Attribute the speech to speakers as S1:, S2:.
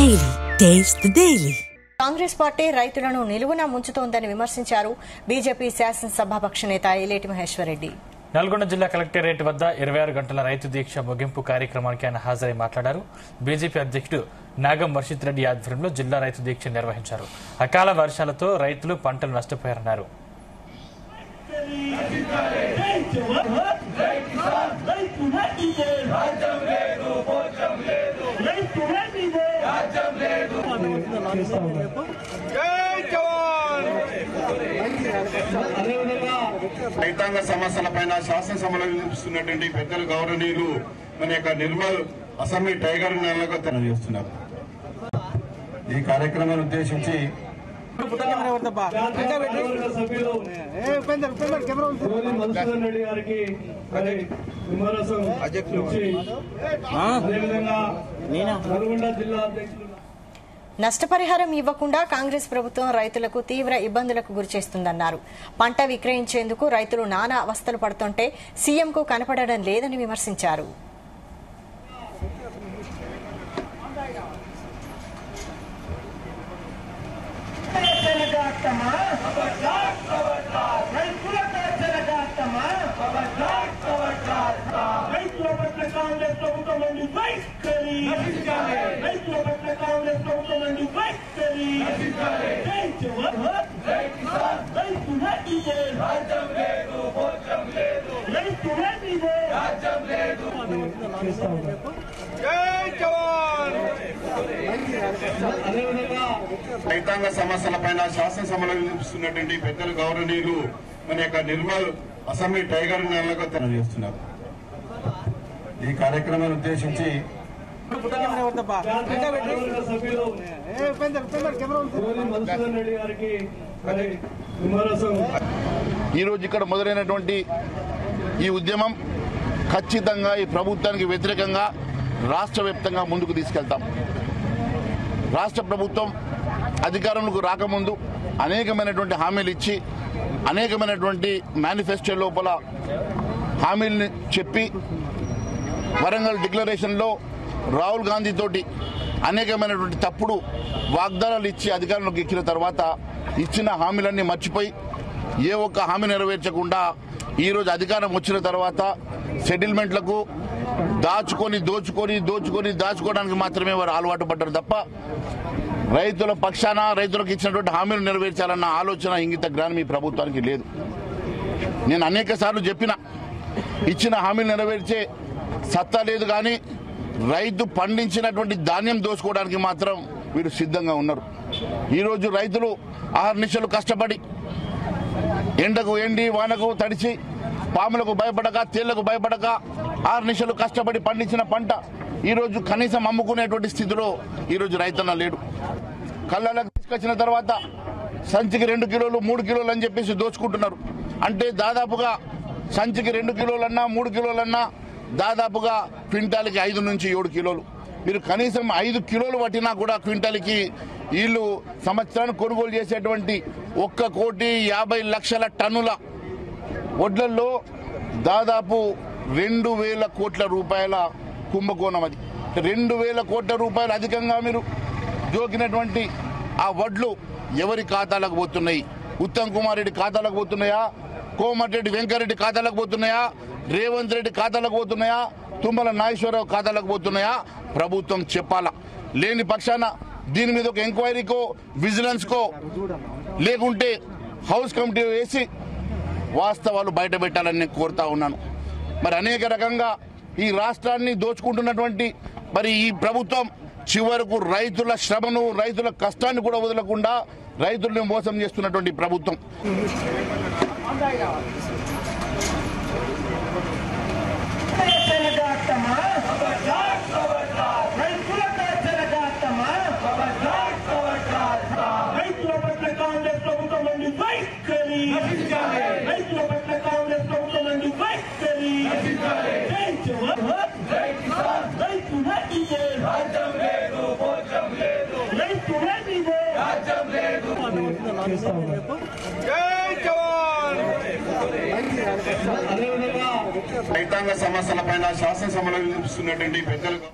S1: Daily taste the daily.
S2: Congress party రైతులను నిలువున ముంచుతోందని విమర్శించారు బీజేపీ శాసనసభాపక్ష నేత ఏలేటి మహేశ్వర్ రెడ్డి.
S3: నల్గొండ జిల్లా కలెక్టరేట్ వద్ద 26 గంటల రైతు దీక్ష ముగింపు కార్యక్రమానికి ఆయన హాజరై మాట్లాడారు. బీజేపీ అధ్యక్షుడు నాగం వర్షిత్ రెడ్డి ఆధ్వర్యంలో జిల్లా రైతు దీక్ష నిర్వహించారు. అకాల వర్షాలతో రైతులు పంటలు నష్టపోయారన్నారు.
S4: రైతాంగ సమస్యలపైన శాసనసభలో వినిపిస్తున్నటువంటి పెద్దలు గౌరవనీయులు మన యొక్క నిర్మల్ అసెంబ్లీ టైగర్ నెలకు తెలియజేస్తున్నారు. ఈ కార్యక్రమాన్ని ఉద్దేశించి
S2: నష్టపరిహారం ఇవ్వకుండా కాంగ్రెస్ ప్రభుత్వం రైతులకు తీవ్ర ఇబ్బందులకు గురిచేస్తుందన్నారు. పంట విక్రయించేందుకు రైతులు నానా అవస్థలు పడుతుంటే సీఎంకు కనపడడం లేదని విమర్శించారు.
S4: రైతాంగ సమస్యలపైన శాసనసభలో వినిపిస్తున్నటువంటి పెద్దలు గౌరవనీయులు మన యొక్క నిర్మల్ అసెంబ్లీ టైగర్ నెలకు తెలియజేస్తున్నారు. ఈ కార్యక్రమాన్ని ఉద్దేశించి
S5: ఈరోజు ఇక్కడ మొదలైనటువంటి ఈ ఉద్యమం ఖచ్చితంగా ఈ ప్రభుత్వానికి వ్యతిరేకంగా రాష్ట్ర వ్యాప్తంగా ముందుకు తీసుకెళ్తాం. రాష్ట్ర ప్రభుత్వం అధికారంలోకి రాకముందు అనేకమైనటువంటి హామీలు ఇచ్చి అనేకమైనటువంటి మేనిఫెస్టో లోపల హామీల్ని చెప్పి వరంగల్ డిక్లరేషన్లో రాహుల్ గాంధీ తోటి అనేకమైనటువంటి తప్పుడు వాగ్దానాలు ఇచ్చి అధికారంలోకి ఎక్కిన తర్వాత ఇచ్చిన హామీలన్నీ మర్చిపోయి ఏ ఒక్క హామీ నెరవేర్చకుండా ఈరోజు అధికారం వచ్చిన తర్వాత సెటిల్మెంట్లకు దాచుకోవడానికి మాత్రమే వారు అలవాటు పడ్డారు తప్ప రైతుల పక్షాన రైతులకు ఇచ్చినటువంటి హామీలు నెరవేర్చాలన్న ఆలోచన ఇంగిత జ్ఞానం ఈ ప్రభుత్వానికి లేదు. నేను అనేక సార్లు చెప్పిన ఇచ్చిన హామీలు నెరవేర్చే సత్తా లేదు, కానీ రైతు పండించినటువంటి ధాన్యం దోచుకోవడానికి మాత్రం వీరు సిద్ధంగా ఉన్నారు. ఈరోజు రైతులు ఆహర్నిశలు కష్టపడి ఎండకు ఎండి వానకు తడిచి పాములకు భయపడక తేళ్లకు భయపడక ఆహర్నిశలు కష్టపడి పండించిన పంట ఈరోజు కనీసం అమ్ముకునేటువంటి స్థితిలో ఈరోజు రైతన్న లేడు. కళ్ళలకు తీసుకొచ్చిన తర్వాత సంచికి 2 కిలోలు 3 కిలోలు అని చెప్పేసి దోచుకుంటున్నారు. అంటే దాదాపుగా సంచికి 2 కిలోలన్నా 3 కిలోలన్నా దాదాపుగా క్వింటాల్కి 5 నుంచి 7 కిలోలు. మీరు కనీసం 5 కిలోలు పట్టినా కూడా క్వింటాల్కి వీళ్ళు సంవత్సరానికి కొనుగోలు చేసేటువంటి 1,50,00,000 టన్నుల వడ్లల్లో దాదాపు 2,000 కోట్ల రూపాయల కుంభకోణం. అది 2,000 కోట్ల రూపాయలు అధికంగా మీరు జోకినటువంటి ఆ వడ్లు ఎవరి ఖాతాలకు పోతున్నాయి? ఉత్తమ్ కుమార్ రెడ్డి ఖాతాలకు పోతున్నాయా? కోమటిరెడ్డి వెంకరెడ్డి ఖాతాలకు పోతున్నాయా? రేవంత్ రెడ్డి ఖాతాలకు పోతున్నాయా? తుమ్మల నాగేశ్వరరావు ఖాతాలకు పోతున్నాయా? ప్రభుత్వం చెప్పాలా. లేని పక్షాన దీని మీద ఒక ఎంక్వైరీకో విజిలెన్స్కో లేకుంటే హౌస్ కమిటీ వేసి వాస్తవాలు బయట పెట్టాలని నేను కోరుతా ఉన్నాను. మరి అనేక రకంగా ఈ రాష్ట్రాన్ని దోచుకుంటున్నటువంటి మరి ఈ ప్రభుత్వం చివరకు రైతుల శ్రమను రైతుల కష్టాన్ని కూడా వదలకుండా రైతుల్ని మోసం చేస్తున్నటువంటి ప్రభుత్వం.
S4: రైతాంగ సమస్యలపైన శాసనసభలో వినిపిస్తున్నటువంటి పెద్దలు